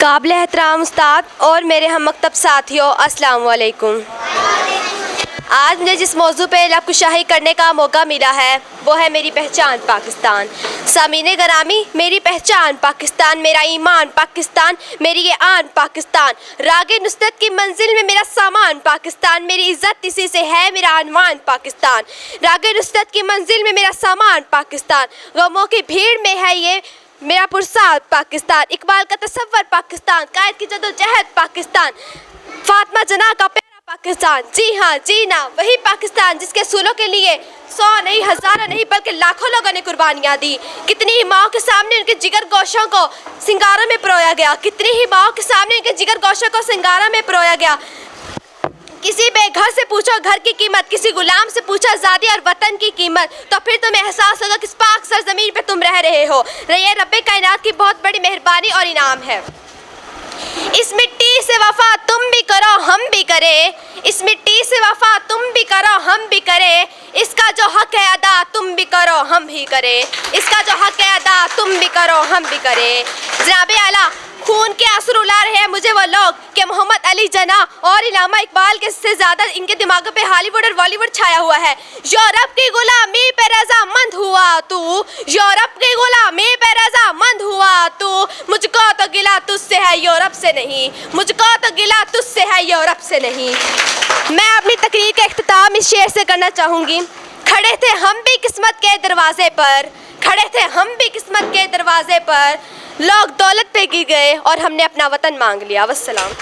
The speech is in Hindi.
काबिल एहतराम उस्ताद और मेरे हम मकतब साथियों, अस्सलाम वालेकुम। आज मुझे जिस मौजू पे लबकुशाही करने का मौका मिला है वो है मेरी पहचान पाकिस्तान। सामीने गरामी, मेरी पहचान पाकिस्तान, मेरा ईमान पाकिस्तान, मेरी ये आन पाकिस्तान, रागे नुसरत की मंजिल में मेरा सामान पाकिस्तान, मेरी इज़्ज़त इसी से है मेरा अनवान पाकिस्तान, रागे नुसरत की मंजिल में मेरा सामान पाकिस्तान, गमों की भीड़ में है ये मेरा पुरसाद पाकिस्तान, इकबाल का तसव्वुर पाकिस्तान, कायद की जदोजहद पाकिस्तान, फातिमा जना का प्यारा पाकिस्तान, जी हाँ जी ना वही पाकिस्तान जिसके सूलों के लिए 100 नहीं, हज़ारों नहीं बल्कि लाखों लोगों ने कुर्बानियाँ दी। कितनी ही माओं के सामने उनके जिगर गोशों को सिंगारों में परोया गया, कितनी ही माओं के सामने उनके जिगर गोशों को सिंगारों में परोया गया। किसी बेघर से पूछो घर की कीमत, किसी गुलाम से पूछो आज़ादी और वतन की कीमत, तो फिर तुम्हें एहसास होगा किस पाक सरजमीन पे तुम रह रहे हो। ये रब्बे कायनात की बहुत बड़ी मेहरबानी और इनाम है। इस मिट्टी से वफा तुम भी करो हम भी करें, इस मिट्टी से वफा तुम भी करो हम भी करें, इसका जो हक है अदा तुम भी करो हम भी करें, इसका जो हक है अदा तुम भी करो हम भी करें। जनाबे आला खून के आंसू रुला रहे हैं मुझे वो लोग कि मोहम्मद अली जना और इलामा इकबाल के से ज़्यादा इनके दिमागों पे हॉलीवुड और बॉलीवुड छाया हुआ है। यूरोप की गुलामी पे रज़ामंद हुआ तू, यूरोप की गुलामी पे रज़ामंद हुआ तू, मुझको तो गिला तुझसे है यूरोप से नहीं, मुझको तो गिला तुझसे है यूरोप से नहीं। मैं अपनी तकरीर का इख्तिताम इस शेर से करना चाहूँगी। खड़े थे हम भी किस्मत के दरवाजे पर, खड़े थे हम भी किस्मत के दरवाजे पर, लोग दौलत पे गिर गए और हमने अपना वतन मांग लिया। वस्सलाम।